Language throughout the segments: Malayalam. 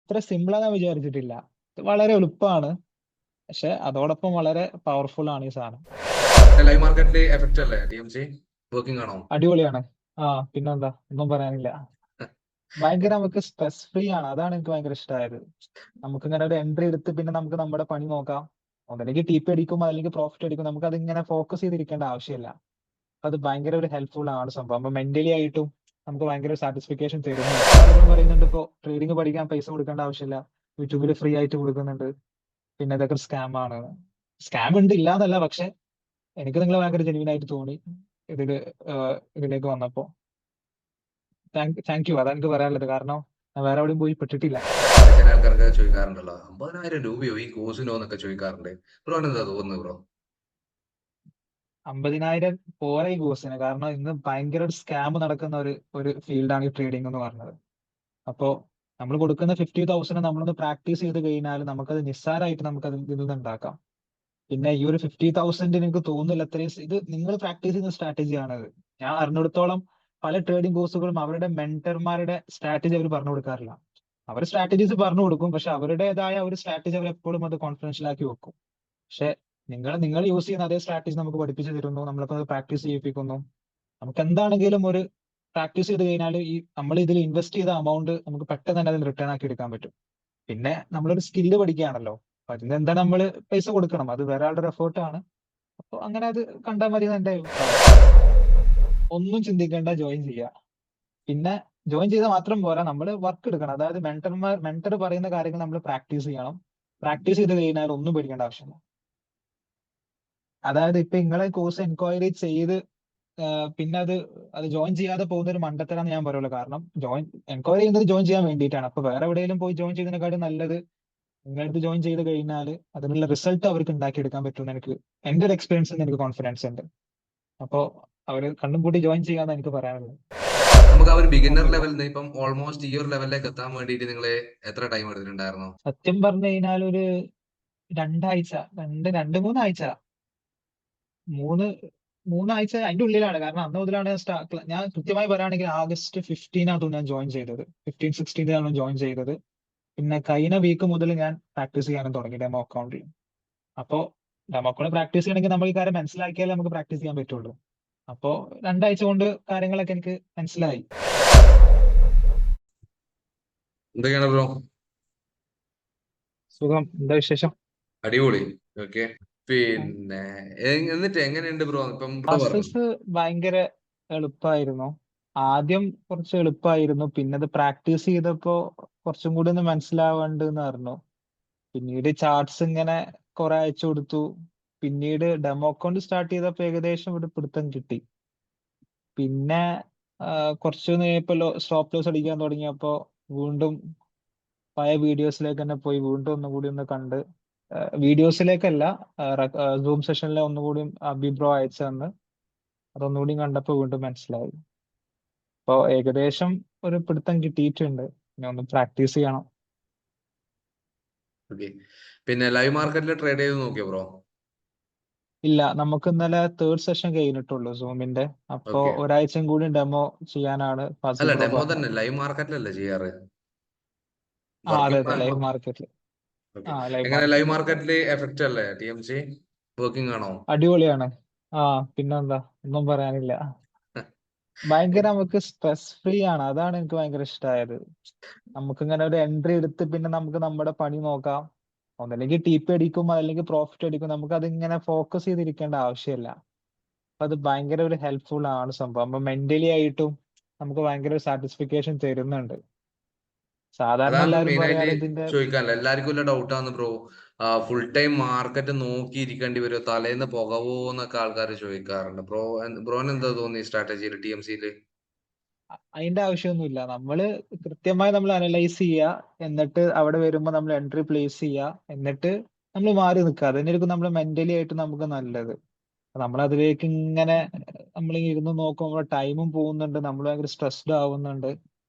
ഇത്ര സിമ്പിൾ ആണെന്ന് ഞാൻ വിചാരിച്ചിട്ടില്ല. ഇത് വളരെ എളുപ്പമാണ്, പക്ഷെ അതോടൊപ്പം വളരെ പവർഫുൾ ആണ് ഈ സാധനം. ലൈവ് മാർക്കറ്റില് എഫക്റ്റ് അല്ലേ TMC വർക്കിംഗ് ആണോ? അടിപൊളിയാണ്. ആ, പിന്നെന്താ, ഒന്നും പറയാനില്ല. ഭയങ്കര നമുക്ക് സ്ട്രെസ് ഫ്രീ ആണ്, അതാണ് എനിക്ക് ഭയങ്കര ഇഷ്ടമായത്. നമുക്ക് ഇങ്ങനെ ഒരു എൻട്രി എടുത്ത് പിന്നെ നമുക്ക് നമ്മുടെ പണി നോക്കാം. ഒന്നല്ലെങ്കിൽ ടി പി അടിക്കും അല്ലെങ്കിൽ പ്രോഫിറ്റ് അടിക്കും, നമുക്ക് അതിങ്ങനെ ഫോക്കസ് ചെയ്തിരിക്കേണ്ട ആവശ്യമില്ല. അത് ഭയങ്കര ഒരു ഹെൽപ്ഫുൾ ആണ് സംഭവം. അപ്പൊ മെന്റലി ആയിട്ടും നമുക്ക് ഭയങ്കര സാറ്റിസ്ഫിക്കേഷൻ തരുന്നുണ്ട്. ആളുകൾ പറയുന്നുണ്ട് ഇപ്പോ ട്രേഡിംഗ് പഠിക്കാൻ പൈസ കൊടുക്കേണ്ട ആവശ്യമില്ല, യൂട്യൂബിൽ ഫ്രീ ആയിട്ട് കൊടുക്കുന്നുണ്ട്. പിന്നെ ഇതൊക്കെ സ്കാം ആണ്. സ്കാം ഉണ്ട് ഇല്ല എന്നല്ല, പക്ഷെ എനിക്ക് നിങ്ങളെ ഭയങ്കര ജെന്യൂൻ ആയിട്ട് തോന്നി ഇതില് ഇതിലേക്ക് വന്നപ്പോ. താങ്ക് യു, അതാണ് എനിക്ക് പറയാനുള്ളത്. കാരണം ഞാൻ വേറെ എവിടെയും പോയി പെട്ടിട്ടില്ല. ചില ആൾക്കാർക്ക് ചോദിക്കാറുണ്ടല്ലോ 50,000 രൂപയോ ഈ കോഴ്സിനോ എന്നൊക്കെ ചോദിക്കാറുണ്ട്. ബ്രോ എന്താ തോന്നുന്നു ബ്രോ? 50,000 പോരാ ഈ കോഴ്സിന്. കാരണം ഇന്ന് ഭയങ്കര ഒരു സ്കാം നടക്കുന്ന ഒരു ഫീൽഡാണ് ഈ ട്രേഡിംഗ് എന്ന് പറഞ്ഞത്. അപ്പോ നമ്മൾ കൊടുക്കുന്ന 50,000 നമ്മളൊന്ന് പ്രാക്ടീസ് ചെയ്ത് കഴിഞ്ഞാൽ നമുക്കത് നിസ്സാരമായിട്ട് നമുക്കത് ഇതിൽ നിന്ന് ഉണ്ടാക്കാം. പിന്നെ ഈ ഒരു 50,000 എനിക്ക് തോന്നുന്നില്ല അത്രയും ഇത് നിങ്ങൾ പ്രാക്ടീസ് ചെയ്യുന്ന സ്ട്രാറ്റജിയാണത്. ഞാൻ അറിഞ്ഞിടത്തോളം പല ട്രേഡിംഗ് കോഴ്സുകളും അവരുടെ മെന്റർമാരുടെ സ്ട്രാറ്റജി അവർ പറഞ്ഞു കൊടുക്കാറില്ല. അവർ സ്ട്രാറ്റജീസ് പറഞ്ഞു കൊടുക്കും, പക്ഷെ അവരുടേതായ ഒരു സ്ട്രാറ്റജി അവർ എപ്പോഴും അത് കോൺഫിഡൻഷ്യൽ ആക്കി വെക്കും. പക്ഷെ നിങ്ങൾ യൂസ് ചെയ്യുന്ന അതേ സ്ട്രാറ്റജി നമുക്ക് പഠിപ്പിച്ചു തരുന്നു, നമ്മളിപ്പോ അത് പ്രാക്ടീസ് ചെയ്യിപ്പിക്കുന്നു. നമുക്ക് എന്താണെങ്കിലും ഒരു പ്രാക്ടീസ് ചെയ്ത് കഴിഞ്ഞാൽ ഈ നമ്മൾ ഇതിൽ ഇൻവെസ്റ്റ് ചെയ്ത എമൗണ്ട് നമുക്ക് പെട്ടെന്ന് തന്നെ അതിന് റിട്ടേൺ ആക്കി എടുക്കാൻ പറ്റും. പിന്നെ നമ്മളൊരു സ്കില്ല് പഠിക്കുകയാണല്ലോ, അപ്പൊ അതിനെന്താ നമ്മൾ പൈസ കൊടുക്കണം, അത് വേറെ ആളുടെ എഫേർട്ട് ആണ്. അപ്പൊ അങ്ങനെ അത് കണ്ടാൽ മതി എന്ന് എന്റെ അഭിപ്രായം. ഒന്നും ചിന്തിക്കേണ്ട, ജോയിൻ ചെയ്യുക. പിന്നെ ജോയിൻ ചെയ്താൽ മാത്രം പോരാ, നമ്മൾ വർക്ക് എടുക്കണം. അതായത് മെന്റർ പറയുന്ന കാര്യങ്ങൾ നമ്മൾ പ്രാക്ടീസ് ചെയ്യണം. പ്രാക്ടീസ് ചെയ്ത് കഴിഞ്ഞാൽ ഒന്നും പേടിക്കേണ്ട ആവശ്യമില്ല. അതായത് ഇപ്പൊ നിങ്ങളെ കോഴ്സ് എൻക്വയറി ചെയ്ത് പിന്നെ അത് ജോയിൻ ചെയ്യാതെ പോകുന്ന ഒരു മണ്ടത്തരാന്ന് ഞാൻ പറയുള്ളൂ. കാരണം എൻക്വയറി ചെയ്യുന്നത് ജോയിൻ ചെയ്യാൻ വേണ്ടിയിട്ടാണ്. അപ്പൊ വേറെ എവിടെയെങ്കിലും പോയി ജോയിൻ ചെയ്യുന്നതിനെക്കാളും നല്ലത് നിങ്ങളടുത്ത് ജോയിൻ ചെയ്ത് കഴിഞ്ഞാൽ അതിനുള്ള റിസൾട്ട് അവർക്ക് ഉണ്ടാക്കിയെടുക്കാൻ പറ്റുമെന്ന് എന്റെ ഒരു എക്സ്പീരിയൻസിൽ എനിക്ക് കോൺഫിഡൻസ് ഉണ്ട്. അപ്പോ അവര് കണ്ണും പൂട്ടി ജോയിൻ ചെയ്യാന്ന് എനിക്ക് പറയാനുള്ളത്. നമുക്ക് ആ ഒരു ബിഗിനർ ഒന്നുമില്ല. ലെവലിൽ നിന്ന് ഇപ്പം ഓൾമോസ്റ്റ് ഈ ഒരു ലെവലിലേക്ക് എത്താൻ വേണ്ടിയിട്ട് നിങ്ങൾ എത്ര ടൈം എടുത്തിട്ടുണ്ടായിരുന്നു? സത്യം പറഞ്ഞു കഴിഞ്ഞാൽ ഒരു രണ്ടാഴ്ച, രണ്ട് മൂന്നാഴ്ച, മൂന്ന് മൂന്നാഴ്ച അതിന്റെ ഉള്ളിലാണ്. കാരണം അന്ന് മുതലാണ് ഞാൻ കൃത്യമായി പറയുകയാണെങ്കിൽ August 15 ഞാൻ ജോയിൻ ചെയ്തത്. 15-16 ജോയിൻ ചെയ്തത്. പിന്നെ കഴിഞ്ഞ വീക്ക് മുതൽ ഞാൻ പ്രാക്ടീസ് ചെയ്യാനും തുടങ്ങി ഡെമോ അക്കൗണ്ടിൽ. അപ്പോ ഡെമോ അക്കൗണ്ട് പ്രാക്ടീസ് ചെയ്യണമെങ്കിൽ നമുക്ക് ഈ കാര്യം മനസ്സിലാക്കിയാലേ നമുക്ക് പ്രാക്ടീസ് ചെയ്യാൻ പറ്റുള്ളൂ. അപ്പോ രണ്ടാഴ്ച കൊണ്ട് കാര്യങ്ങളൊക്കെ എനിക്ക് മനസ്സിലായി. എന്തൊക്കെയാണ് ബ്രോ? സുഖം, എന്താ വിശേഷം? അടിപൊളി. ഓക്കെ. പിന്നെ എന്നിട്ട് എങ്ങനെയുണ്ട് ബ്രോ? ഇപ്പം ബ്രോ പറഞ്ഞു. ക്ലാസ്സസ് ഭയങ്കര എളുപ്പമായിരുന്നു. ആദ്യം കുറച്ച് എളുപ്പമായിരുന്നു, പിന്നെ അത് പ്രാക്ടീസ് ചെയ്തപ്പോ കുറച്ചും കൂടി ഒന്ന് മനസ്സിലാവാണ്ട് എന്ന് പറഞ്ഞു. പിന്നീട് ചാർട്ട്സ് ഇങ്ങനെ കുറെ അയച്ചു കൊടുത്തു. പിന്നീട് ഡെമോ അക്കൗണ്ട് സ്റ്റാർട്ട് ചെയ്തപ്പോ ഏകദേശം ഒരു പിടുത്തം കിട്ടി. പിന്നെ കുറച്ച് കഴിഞ്ഞപ്പോ സ്റ്റോപ്പ് ലോസ് അടിക്കാൻ തുടങ്ങിയപ്പോ വീണ്ടും പഴയ വീഡിയോസിലേക്ക് തന്നെ പോയി വീണ്ടും ഒന്നുകൂടി ഒന്ന് കണ്ട്, വീഡിയോസിലേക്കല്ല, സൂം സെഷനിലെ ഒന്നുകൂടി അഭിപ്രായം അയച്ചു തന്ന് അതൊന്നുകൂടി കണ്ടപ്പോ വീണ്ടും മനസ്സിലായി. അപ്പൊ ഏകദേശം ഒരു പിടുത്തം കിട്ടിയിട്ടുണ്ട്. ഇനി ഒന്ന് പ്രാക്ടീസ് ചെയ്യണം. ഓക്കെ. പിന്നെ ലൈവ് മാർക്കറ്റിൽ ട്രേഡ് ചെയ്ത് നോക്കിയോ ബ്രോ? ഇല്ല, നമുക്ക് ഇന്നലെ തേർഡ് സെഷൻ കഴിഞ്ഞിട്ടുള്ളൂ സൂമിന്റെ. അപ്പോ ഓക്കെ. ഒരാഴ്ചയും കൂടി ഡെമോ ചെയ്യാനാണ് ഫാസിൽ അല്ല, ബ്രോ ഡെമോ തന്നെ പറഞ്ഞത്. ലൈവ് മാർക്കറ്റിലല്ലേ ചെയ്യാറ്? അതെ വർക്കിംഗ് അതെ, ലൈവ് ആണോ? മാർക്കറ്റിൽ. ഓക്കെ. ലൈവ് എങ്ങനെ ലൈവ് മാർക്കറ്റിൽ. മാർക്കറ്റിൽ എഫക്റ്റ് അല്ലേ TMC വർക്കിംഗ് ആണോ? അടിപൊളിയാണ്. ആ, പിന്നെന്താ, ഒന്നും പറയാനില്ല. ഭയങ്കര നമുക്ക് സ്ട്രെസ് ഫ്രീ ആണ്, അതാണ് എനിക്ക് ഭയങ്കര ഇഷ്ടമായത്. നമുക്ക് ഇങ്ങനെ ഒരു എൻട്രി എടുത്ത് പിന്നെ നമുക്ക് നമ്മുടെ പണി നോക്കാം. ഒന്നല്ലെങ്കിൽ ടി പി അടിക്കും അല്ലെങ്കിൽ പ്രോഫിറ്റ് അടിക്കും, നമുക്ക് അതിങ്ങനെ ഫോക്കസ് ചെയ്തിരിക്കേണ്ട ആവശ്യമില്ല. അപ്പൊ അത് ഭയങ്കര ഒരു ഹെൽപ്ഫുൾ ആണ് സംഭവം. അപ്പൊ മെന്റലി ആയിട്ടും നമുക്ക് ഭയങ്കര ഒരു സാറ്റിസ്ഫിക്കേഷൻ തരുന്നുണ്ട്. സാധാരണ അതാണ് എല്ലാവരും മെയിൻ ആയിട്ട് പറയാറ് ഇതിന്റെ ചോദിക്കാനല്ല, എല്ലാവർക്കും ഉള്ള ഡൗട്ടാണ് ബ്രോ. ഫുൾ ടൈം മാർക്കറ്റ് നോക്കിയിരിക്കേണ്ടി വരുമോ, തലേന്ന് പോകവോ എന്നൊക്കെ ആൾക്കാർ ചോദിക്കാറുണ്ട്. ബ്രോന് എന്താ തോന്നി സ്ട്രാറ്റജിയിൽ TMCയില്? അതിന്റെ ആവശ്യമൊന്നുമില്ല. കൃത്യമായി നമ്മൾ അനലൈസ് ചെയ്യുക, എന്നിട്ട് അവിടെ വരുമ്പോൾ നമ്മൾ എൻട്രി പ്ലേസ് ചെയ്യുക, എന്നിട്ട് നമ്മൾ മാറി നിൽക്കുക. അതിനായിരിക്കും നമ്മൾ മെന്റലി ആയിട്ട് നമുക്ക് നല്ലത്. നമ്മൾ അതിലേക്ക് ഇങ്ങനെ നമ്മൾ ഇരുന്ന് നോക്കുമ്പോൾ ടൈമും പോകുന്നുണ്ട്, നമ്മൾ ഭയങ്കര സ്ട്രെസ്ഡ് ആവുന്നുണ്ട്.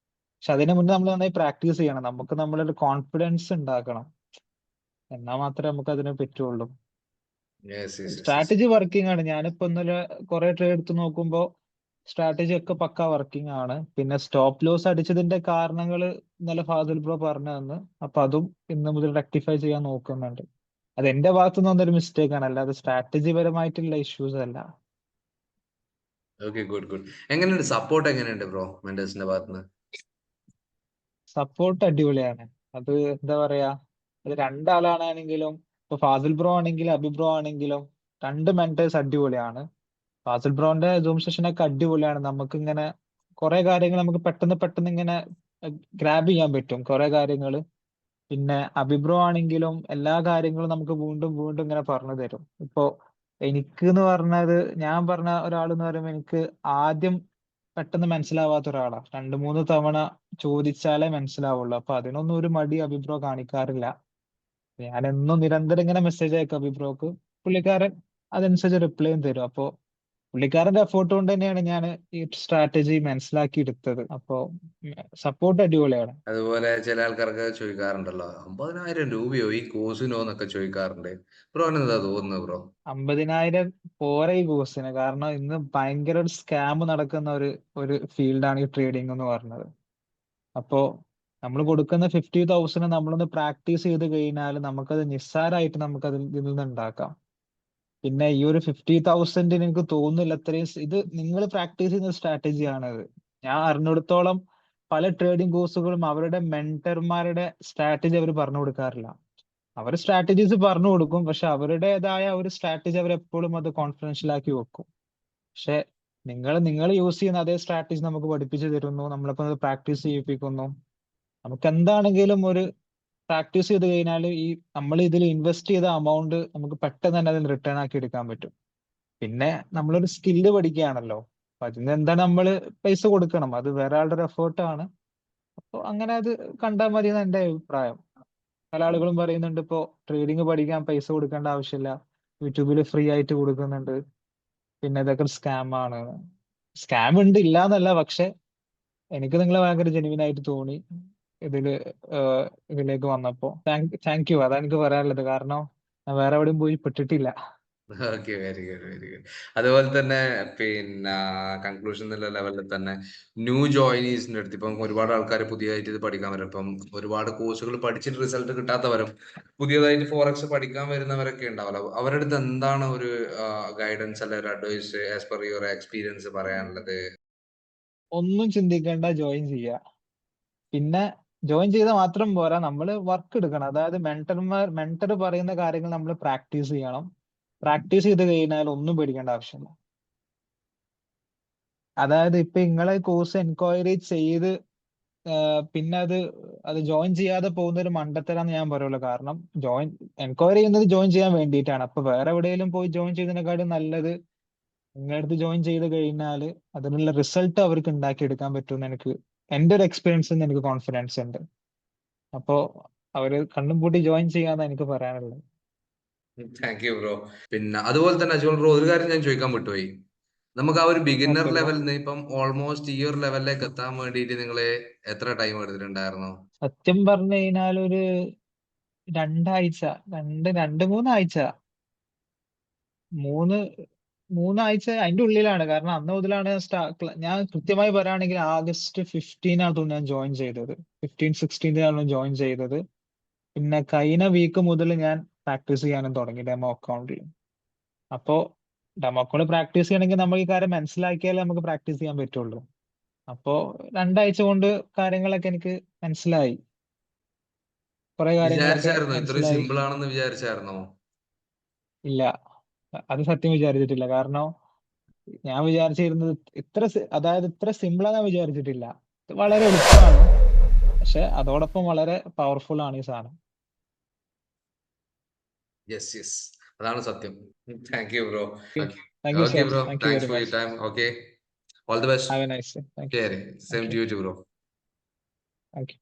പക്ഷെ അതിനു മുന്നേ നമ്മൾ നന്നായി പ്രാക്ടീസ് ചെയ്യണം. നമുക്ക് നമ്മളൊരു കോൺഫിഡൻസ് ഉണ്ടാക്കണം, എന്നാൽ മാത്രമേ നമുക്ക് അതിനെ പറ്റുള്ളൂ. Yes yes yes yes. Strategy working ആണ്. ഞാനിപ്പോ ഇന്നലെ കുറെ ട്രേഡ് എടുത്ത് നോക്കുമ്പോൾ സ്ട്രാറ്റജി ഒക്കെ പക്ക വർക്കിംഗ് ആണ്. പിന്നെ സ്റ്റോപ്പ് ലോസ് അടിച്ചതിന്റെ കാരണങ്ങൾ ഇന്നലെ ഫാസിൽ ബ്രോ പറഞ്ഞു തന്നു. അപ്പൊ അതും ഇന്ന് മുതൽ റെക്ടിഫൈ ചെയ്യാൻ നോക്കുന്നുണ്ട്. അത് എന്റെ ഭാഗത്തു നിന്ന് വന്നൊരു മിസ്റ്റേക്ക് ആണ്, അല്ലാതെ സ്ട്രാറ്റജി പരമായിട്ടുള്ള ഇഷ്യൂസ് അല്ല. Okay, good good. എങ്ങനെയുണ്ട് സപ്പോർട്ട്, എങ്ങനെയുണ്ട് ബ്രോ മെന്റേഴ്സിന്റെ ഭാഗത്തുനിന്ന്? സപ്പോർട്ട് അടിപൊളിയാണ്. അത് എന്താ പറയാ, അത് രണ്ടാളാണെങ്കിലും ഇപ്പൊ ഫാസിൽ ബ്രോ ആണെങ്കിലും അബി ബ്രോ ആണെങ്കിലും രണ്ട് മെന്റേഴ്സ് അടിപൊളിയാണ്. ഫാസിൽ ബ്രോന്റെ സൂം സെഷൻ ഒക്കെ അടിപൊളിയാണ്. നമുക്ക് ഇങ്ങനെ കുറെ കാര്യങ്ങൾ നമുക്ക് പെട്ടെന്ന് പെട്ടെന്ന് ഇങ്ങനെ ഗ്രാബ് ചെയ്യാൻ പറ്റും കുറെ കാര്യങ്ങൾ. പിന്നെ അഭിബ്രോ ആണെങ്കിലും എല്ലാ കാര്യങ്ങളും നമുക്ക് വീണ്ടും വീണ്ടും ഇങ്ങനെ പറഞ്ഞു തരും. ഇപ്പോ എനിക്ക് എന്ന് പറഞ്ഞത്, ഞാൻ പറഞ്ഞ ഒരാൾ എന്ന് പറയുമ്പോൾ എനിക്ക് ആദ്യം പെട്ടെന്ന് മനസ്സിലാവാത്ത ഒരാളാ. രണ്ട് മൂന്ന് തവണ ചോദിച്ചാലേ മനസ്സിലാവുള്ളൂ. അപ്പൊ അതിനൊന്നും ഒരു മടി അഭിപ്രായം കാണിക്കാറില്ല. ഞാൻ എന്നും നിരന്തരം ഇങ്ങനെ മെസ്സേജ് അയക്കും അഭിപ്രായക്ക്. പുള്ളിക്കാരൻ അതനുസരിച്ച് റിപ്ലൈയും തരും. അപ്പോ പുള്ളിക്കാരന്റെ എഫോർട്ട് കൊണ്ട് തന്നെയാണ് ഞാൻ ഈ സ്ട്രാറ്റജി മനസ്സിലാക്കി എടുത്തത്. അപ്പോ സപ്പോർട്ട് അടിപൊളിയാണ്. അതുപോലെ ചില ആൾക്കാർക്ക് ചോദിക്കാറുണ്ടല്ലോ, 50,000 രൂപയോ ഈ കോഴ്സിനോ എന്നൊക്കെ ചോദിക്കാറുണ്ട്. ബ്രോന് എന്താ തോന്നുന്നത് ബ്രോ? 50,000 പോരാ ഈ കോഴ്സിന്. കാരണം ഇന്ന് ഭയങ്കര ഒരു സ്കാം നടക്കുന്ന ഒരു ഫീൽഡാണ് ഈ ട്രേഡിംഗ് എന്ന് പറഞ്ഞത്. അപ്പോ നമ്മൾ കൊടുക്കുന്ന 50,000 നമ്മളൊന്ന് പ്രാക്ടീസ് ചെയ്ത് കഴിഞ്ഞാൽ നമുക്കത് നിസ്സാരമായിട്ട് ഇതിൽ നിന്ന് ഉണ്ടാക്കാം. പിന്നെ ഈ ഒരു 50,000 എനിക്ക് തോന്നുന്നില്ല അത്രയും ഇത് നിങ്ങൾ പ്രാക്ടീസ് ചെയ്യുന്ന സ്ട്രാറ്റജിയാണത്. ഞാൻ അറിഞ്ഞിടത്തോളം പല ട്രേഡിംഗ് കോഴ്സുകളും അവരുടെ മെന്റർമാരുടെ സ്ട്രാറ്റജി അവർ പറഞ്ഞു കൊടുക്കാറില്ല. അവർ സ്ട്രാറ്റജീസ് പറഞ്ഞു കൊടുക്കും, പക്ഷെ അവരുടേതായ ഒരു സ്ട്രാറ്റജി അവർ എപ്പോഴും അത് കോൺഫിഡൻഷ്യൽ ആക്കി വെക്കും. പക്ഷെ നിങ്ങൾ യൂസ് ചെയ്യുന്ന അതേ സ്ട്രാറ്റജി നമുക്ക് പഠിപ്പിച്ചു തരുന്നു, നമ്മളിപ്പോ അത് പ്രാക്ടീസ് ചെയ്യിപ്പിക്കുന്നു. നമുക്ക് എന്താണെങ്കിലും ഒരു പ്രാക്ടീസ് ചെയ്ത് കഴിഞ്ഞാൽ ഈ നമ്മൾ ഇതിൽ ഇൻവെസ്റ്റ് ചെയ്ത എമൗണ്ട് നമുക്ക് പെട്ടെന്ന് തന്നെ അതിന് റിട്ടേൺ ആക്കി എടുക്കാൻ പറ്റും. പിന്നെ നമ്മളൊരു സ്കില്ല് പഠിക്കുകയാണല്ലോ, അപ്പൊ അതിന് എന്താണ് നമ്മൾ പൈസ കൊടുക്കണം, അത് വേറെ ആളുടെ ഒരു എഫേർട്ടാണ്. അപ്പൊ അങ്ങനെ അത് കണ്ടാൽ മതി എന്നാണ് എന്റെ അഭിപ്രായം. പല ആളുകളും പറയുന്നുണ്ട് ഇപ്പോ ട്രേഡിംഗ് പഠിക്കാൻ പൈസ കൊടുക്കേണ്ട ആവശ്യമില്ല, യൂട്യൂബിൽ ഫ്രീ ആയിട്ട് കൊടുക്കുന്നുണ്ട്, പിന്നെ ഇതൊക്കെ സ്കാം ആണ്. സ്കാം ഉണ്ട് ഇല്ല എന്നല്ല, പക്ഷെ എനിക്ക് നിങ്ങളെ ഭയങ്കര ജെന്യുവൻ ആയിട്ട് തോന്നി ഇതില് ഇതിലേക്ക് വന്നപ്പോ. താങ്ക് യു, അതാണ് എനിക്ക് പറയാനുള്ളത്. കാരണം ഞാൻ വേറെ എവിടെയും പോയി പെട്ടിട്ടില്ല. Okay, very good, very good. അതുപോലെ തന്നെ പിന്നെ കൺക്ലൂഷൻ എന്നുള്ള ലെവലിൽ തന്നെ ന്യൂ ജോയിനീസിന്റെ അടുത്ത് ഇപ്പം ഒരുപാട് ആൾക്കാർ പുതിയതായിട്ട് ഇത് പഠിക്കാൻ വരും. ഇപ്പം ഒരുപാട് കോഴ്സുകൾ പഠിച്ചിട്ട് റിസൾട്ട് കിട്ടാത്തവരും പുതിയതായിട്ട് ഫോറക്സ് പഠിക്കാൻ വരുന്നവരൊക്കെ ഉണ്ടാവല്ലോ. അവരുടെ അടുത്ത് എന്താണ് ഒരു ഗൈഡൻസ് അല്ലെങ്കിൽ ഒരു advice as per your experience പറയാനുള്ളത്? ഒന്നും ചിന്തിക്കേണ്ട, ജോയിൻ ചെയ്യുക. പിന്നെ ജോയിൻ ചെയ്താൽ മാത്രം പോരാ, നമ്മൾ വർക്ക് എടുക്കണം. അതായത് മെന്റർ പറയുന്ന കാര്യങ്ങൾ നമ്മൾ പ്രാക്ടീസ് ചെയ്യണം. പ്രാക്ടീസ് ചെയ്ത് കഴിഞ്ഞാൽ ഒന്നും പേടിക്കേണ്ട ആവശ്യമില്ല. അതായത് ഇപ്പൊ നിങ്ങളെ കോഴ്സ് എൻക്വയറി ചെയ്ത് പിന്നെ അത് ജോയിൻ ചെയ്യാതെ പോകുന്ന ഒരു മണ്ടത്തരാന്ന് ഞാൻ പറയുള്ളൂ. കാരണം എൻക്വയറി ചെയ്യുന്നത് ജോയിൻ ചെയ്യാൻ വേണ്ടിയിട്ടാണ്. അപ്പൊ വേറെ എവിടെയെങ്കിലും പോയി ജോയിൻ ചെയ്തതിനെക്കാളും നല്ലത് നിങ്ങളുടെ അടുത്ത് ജോയിൻ ചെയ്ത് കഴിഞ്ഞാൽ അതിനുള്ള റിസൾട്ട് അവർക്ക് ഉണ്ടാക്കിയെടുക്കാൻ പറ്റുമെന്ന് എന്റെ ഒരു എക്സ്പീരിയൻസിൽ നിന്ന് എനിക്ക് കോൺഫിഡൻസ് ഉണ്ട്. അപ്പോ അവര് കണ്ണും പൂട്ടി ജോയിൻ ചെയ്യാന്ന് എനിക്ക് പറയാനുള്ളത്. Thank you bro. പിന്നെ അതുപോലെ തന്നെ അജ്മൽ ബ്രോ, ഒരു കാര്യം ഞാൻ ചോദിക്കാൻ വിട്ടുപോയി. നമുക്ക് ആ ഒരു ബിഗിന്നർ ഓക്കെ ബ്രോ. ലെവലിൽ നിന്ന് ഇപ്പം ഓൾമോസ്റ്റ് ഈ ഒരു ലെവലിലേക്ക് എത്താൻ വേണ്ടിയിട്ട് നിങ്ങൾ എത്ര ടൈം എടുത്തിട്ടുണ്ടായിരുന്നു? സത്യം പറഞ്ഞു കഴിഞ്ഞാൽ ഒരു രണ്ടാഴ്ച, രണ്ട് മൂന്നാഴ്ച, മൂന്ന് മൂന്നാഴ്ച അതിന്റെ ഉള്ളിലാണ്. കാരണം അന്ന് മുതലാണ് ഞാൻ കൃത്യമായി പറയുകയാണെങ്കിൽ ആഗസ്റ്റ് 15 ആണ് തോന്നുന്നു ഞാൻ ജോയിൻ ചെയ്തത്. 15-16 ജോയിൻ ചെയ്തത്. പിന്നെ കഴിഞ്ഞ വീക്ക് മുതൽ ഞാൻ പ്രാക്ടീസ് ചെയ്യാനും തുടങ്ങി ഡെമോ അക്കൗണ്ടിൽ. അപ്പോ ഡെമോ അക്കൗണ്ട് പ്രാക്ടീസ് ചെയ്യണമെങ്കിൽ നമുക്ക് ഈ കാര്യം മനസ്സിലാക്കിയാലേ നമുക്ക് പ്രാക്ടീസ് ചെയ്യാൻ പറ്റുള്ളൂ. അപ്പോ രണ്ടാഴ്ച കൊണ്ട് കാര്യങ്ങളൊക്കെ എനിക്ക് മനസ്സിലായി. കുറെ കാര്യങ്ങളൊക്കെ വിചാരിച്ചായിരുന്നോ ഇത്രയും മനസ്സിലായി. സിമ്പിൾ ആണെന്ന് വിചാരിച്ചായിരുന്നോ? ഇല്ല, അത് സത്യം വിചാരിച്ചിട്ടില്ല. കാരണം ഞാൻ വിചാരിച്ചിരുന്നത് അതായത് ഇത്ര സിമ്പിൾ ഞാൻ വിചാരിച്ചിട്ടില്ല. ഇത് വളരെ എളുപ്പമാണ്, പക്ഷെ അതോടൊപ്പം വളരെ പവർഫുൾ ആണ് ഈ സാധനം. യെസ്, യെസ്, അതാണ് സത്യം. Thank you bro. Thank you okay sir, bro, thank you thanks very for your much. Time. Okay, all the best. Have a nice day. Thank you. Same thank to you. You bro. Thank U.